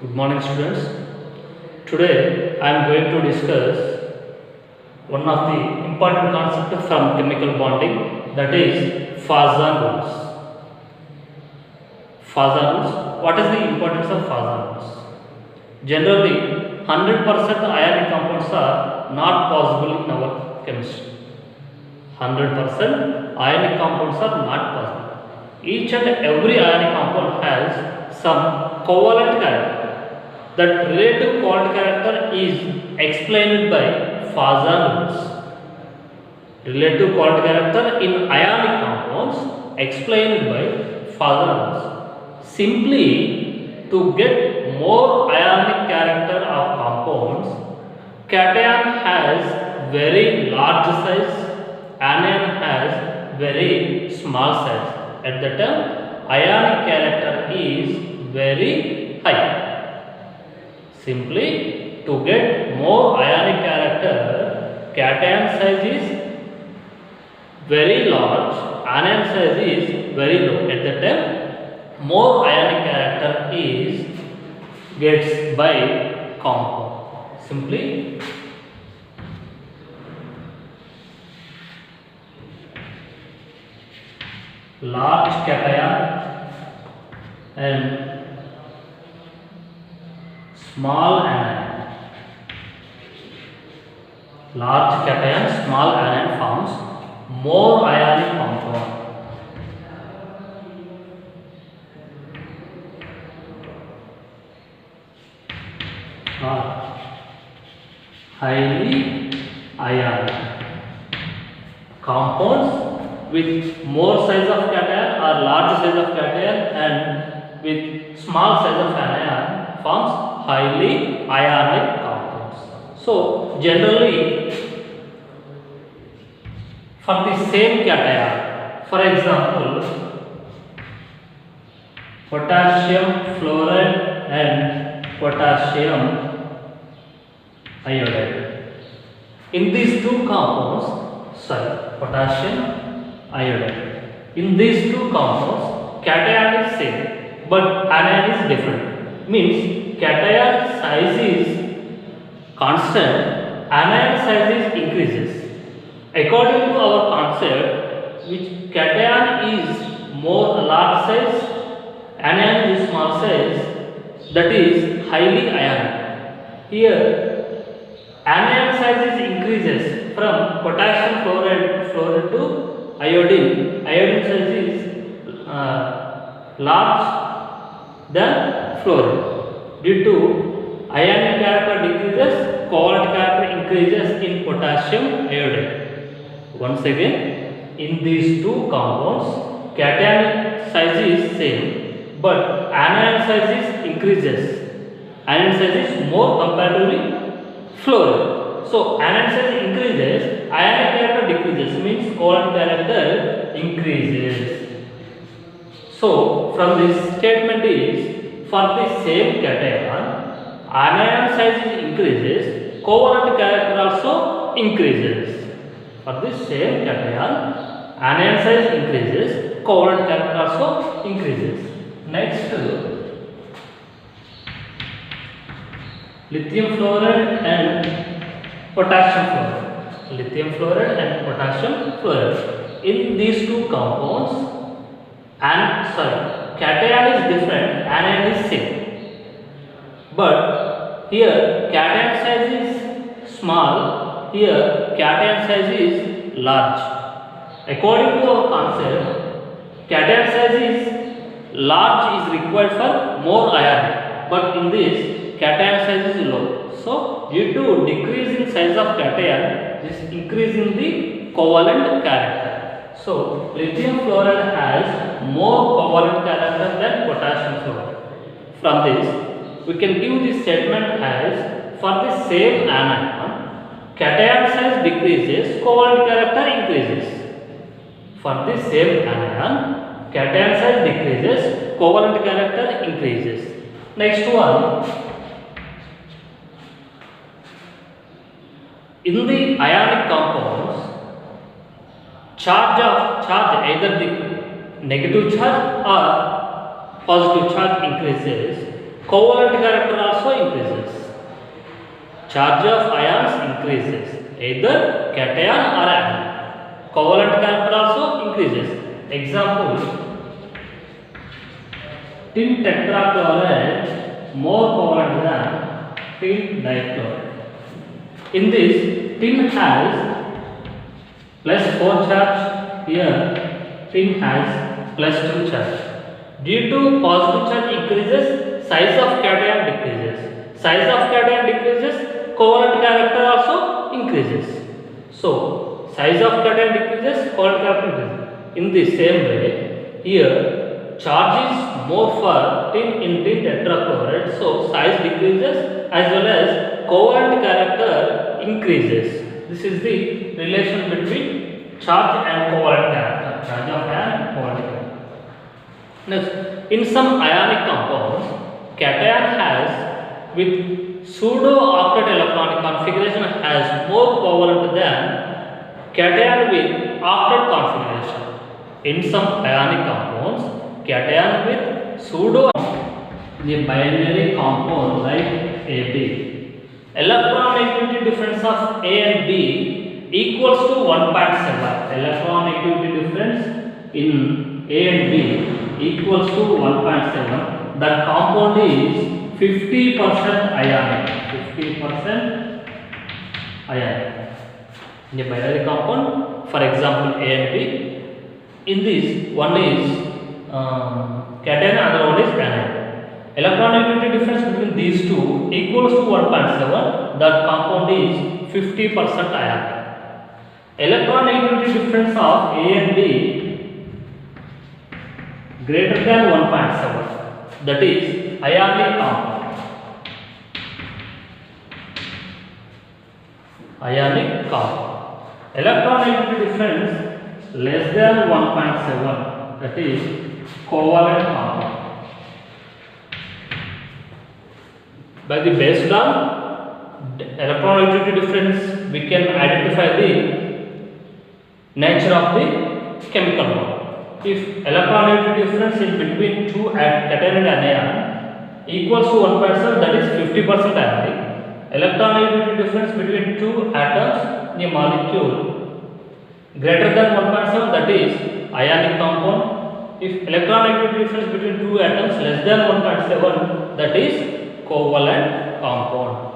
Good morning, students. Today I am going to discuss one of the important concepts from chemical bonding, that is Fazan rules. Fazan rules. What is the importance of Fazan rules? Generally, 100% ionic compounds are not possible in our chemistry. 100% ionic compounds are not possible. Each and every ionic compound has some covalent character. That relative covalent character is explained by Fazan rules. Relative covalent character in ionic compounds explained by Fazan rules. Simply to get more ionic character of compounds, cation has very large size, anion has very small size. At the time, ionic character is very high. Simply to get more ionic character, cation size is very large, anion size is very low. At the time, more ionic character is gets by compound. Simply large cation and small anion. Large cation, small anion forms more ionic compound. Are highly ionic compounds with more size of cation or large size of cation and with small size of anion forms highly ionic compounds. So generally for the same cation, for example potassium fluoride and potassium iodide. In these two compounds, potassium iodide. In these two compounds, cation is same, but anion is different. Means cation size is constant, anion size is increases. According to our concept, which cation is more large size, anion is small size, that is highly ionic. Here anion size is increases from potassium fluoride to iodine. Iodine size is large than fluoride. Due to ionic character decreases, covalent character increases in potassium iodide. Once again, in these two compounds, cation size is same, but anion size is increases. Anion size is more comparatively fluoride. So anion size increases, ionic character decreases, means covalent character increases. So from this statement is, for the same cation, anion size is increases, covalent character also increases. For the same cation, anion size increases, covalent character also increases. Next, lithium fluoride and potassium fluoride. Lithium fluoride and potassium fluoride. In these two compounds, cation is different, anion is same. But here cation size is small, here cation size is large. According to our concept, cation size is large is required for more ion, but in this cation size is low. So due to decrease in size of cation, this increase in the covalent character. So lithium fluoride has more covalent character than potassium fluoride. From this, we can give this statement as, for the same anion, cation size decreases, covalent character increases. For the same anion, cation size decreases, covalent character increases. Next one, in the ionic compounds, charge either the negative charge or positive charge increases, covalent character also increases. Charge of ions increases, either cation or anion. Covalent character also increases. Example, tin tetrachloride more covalent than tin dichloride. In this, tin has plus 4 charge, here tin has plus 2 charge. Due to positive charge increases, size of cation decreases. Size of cation decreases, covalent character also increases. So, size of cation decreases, covalent character increases. In the same way, here charge is more for tin in tin tetrachloride, so size decreases as well as covalent character increases. This is the relation between charge and covalent character. Charge of ion and covalent character. Next, in some ionic compounds, cation has with pseudo octet electronic configuration has more covalent than cation with octet configuration. In some ionic compounds, cation with pseudo the binary compound like AB. Electronegativity difference of A and B equals to 1.7. Electronegativity difference in A and B equals to 1.7. That compound is 50% ionic. 50% ionic. In a binary compound, for example A and B, in this one is cation, other one is anion. Electronegativity difference between these two equals to 1.7. That compound is 50% ionic. Electronegativity difference of A and B greater than 1.7. That is ionic compound. Ionic compound. Electronegativity difference less than 1.7. That is covalent compound. By the based on electronegativity difference, we can identify the nature of the chemical bond. If electronegativity difference in between two cation and anion equals to 1.7, that is 50% ionic. Electronegativity difference between two atoms in a molecule greater than 1.7, that is ionic compound. If electronegativity difference between two atoms less than 1.7, that is covalent compound.